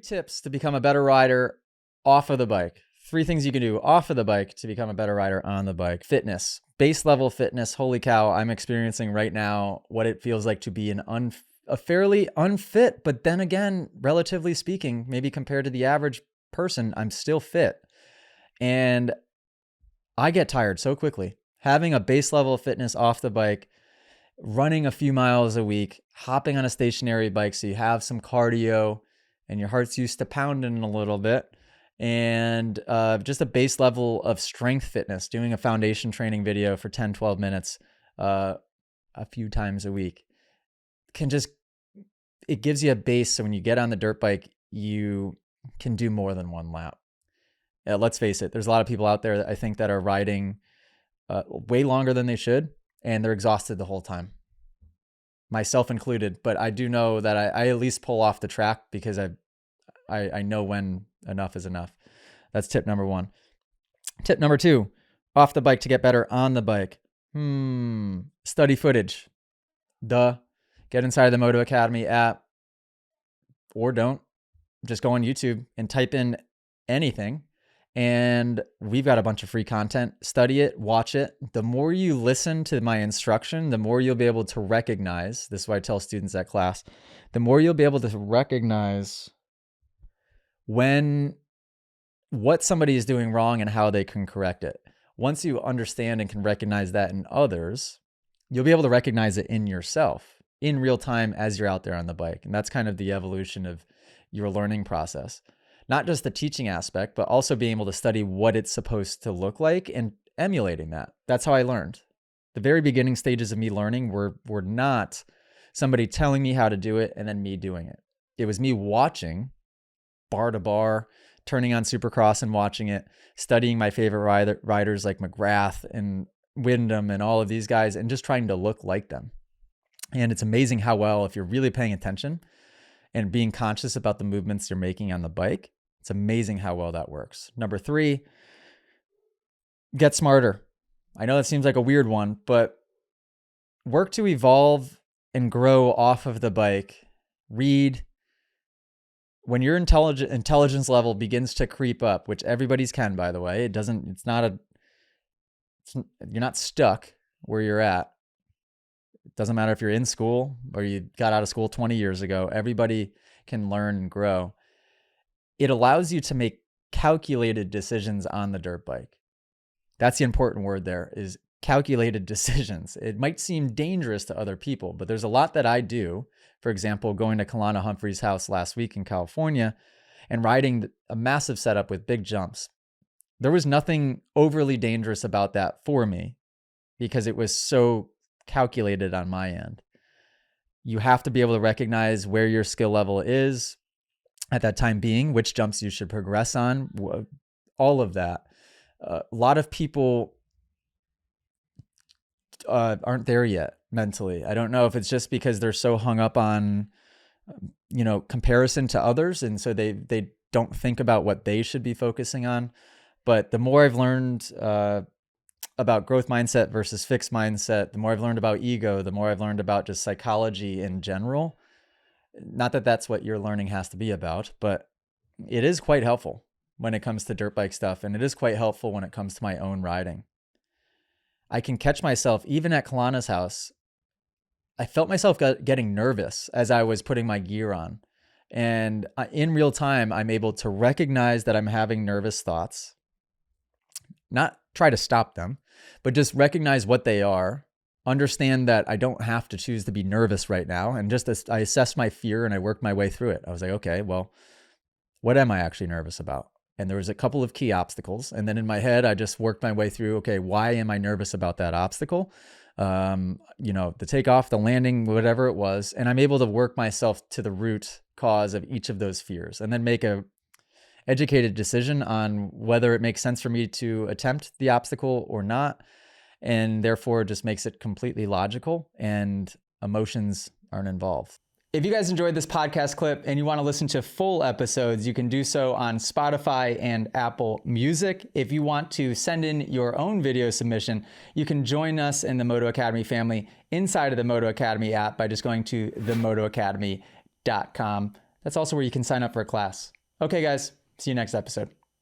tips to become a better rider off of the bike. 3 things you can do off of the bike to become a better rider on the bike. Fitness, base level fitness. Holy cow, I'm experiencing right now what it feels like to be a fairly unfit, but then again, relatively speaking, maybe compared to the average person, I'm still fit. And I get tired so quickly. Having a base level of fitness off the bike, running a few miles a week, hopping on a stationary bike so you have some cardio and your heart's used to pounding a little bit, and just a base level of strength fitness, doing a foundation training video for 10, 12 minutes a few times a week it gives you a base so when you get on the dirt bike, you can do more than one lap. Let's face it, there's a lot of people out there that I think that are riding way longer than they should, and they're exhausted the whole time, myself included. But I do know that I at least pull off the track because I know when enough is enough. That's tip number 1. Tip number 2, off the bike to get better on the bike. Study footage. Get inside the Moto Academy app, or don't. Just go on YouTube and type in anything. And we've got a bunch of free content. Study it, watch it. The more you listen to my instruction, the more you'll be able to recognize, this is what I tell students at class, the more you'll be able to recognize what somebody is doing wrong and how they can correct it. Once you understand and can recognize that in others, you'll be able to recognize it in yourself in real time as you're out there on the bike. And that's kind of the evolution of your learning process. Not just the teaching aspect, but also being able to study what it's supposed to look like and emulating that. That's how I learned. The very beginning stages of me learning were not somebody telling me how to do it and then me doing it. It was me watching bar to bar, turning on Supercross and watching it, studying my favorite riders like McGrath and Wyndham and all of these guys, and just trying to look like them. And it's amazing how well, if you're really paying attention and being conscious about the movements you're making on the bike, it's amazing how well that works. Number 3, get smarter. I know that seems like a weird one, but work to evolve and grow off of the bike. Read. When your intelligence level begins to creep up, which everybody's can, by the way, you're not stuck where you're at. It doesn't matter if you're in school or you got out of school 20 years ago. Everybody can learn and grow. It allows you to make calculated decisions on the dirt bike. That's the important word there, is calculated decisions. It might seem dangerous to other people, but there's a lot that I do. For example, going to Kalana Humphrey's house last week in California and riding a massive setup with big jumps. There was nothing overly dangerous about that for me because it was so calculated on my end. You have to be able to recognize where your skill level is at that time being, which jumps you should progress on, all of that. A lot of people aren't there yet mentally. I don't know if it's just because they're so hung up on, comparison to others. And so they don't think about what they should be focusing on. But the more I've learned about growth mindset versus fixed mindset, the more I've learned about ego, the more I've learned about just psychology in general. Not that that's what your learning has to be about, but it is quite helpful when it comes to dirt bike stuff. And it is quite helpful when it comes to my own riding. I can catch myself, even at Kalana's house, I felt myself getting nervous as I was putting my gear on. And in real time, I'm able to recognize that I'm having nervous thoughts, not try to stop them, but just recognize what they are, understand that I don't have to choose to be nervous right now. And I assessed my fear and I worked my way through it. I was like, okay, well, what am I actually nervous about? And there was a couple of key obstacles. And then in my head, I just worked my way through, okay, why am I nervous about that obstacle? The takeoff, the landing, whatever it was. And I'm able to work myself to the root cause of each of those fears and then make a educated decision on whether it makes sense for me to attempt the obstacle or not. And therefore just makes it completely logical and emotions aren't involved. If you guys enjoyed this podcast clip and you want to listen to full episodes, you can do so on Spotify and Apple Music. If you want to send in your own video submission, you can join us in the Moto Academy family inside of the Moto Academy app by just going to themotoacademy.com. That's also where you can sign up for a class. Okay, guys, see you next episode.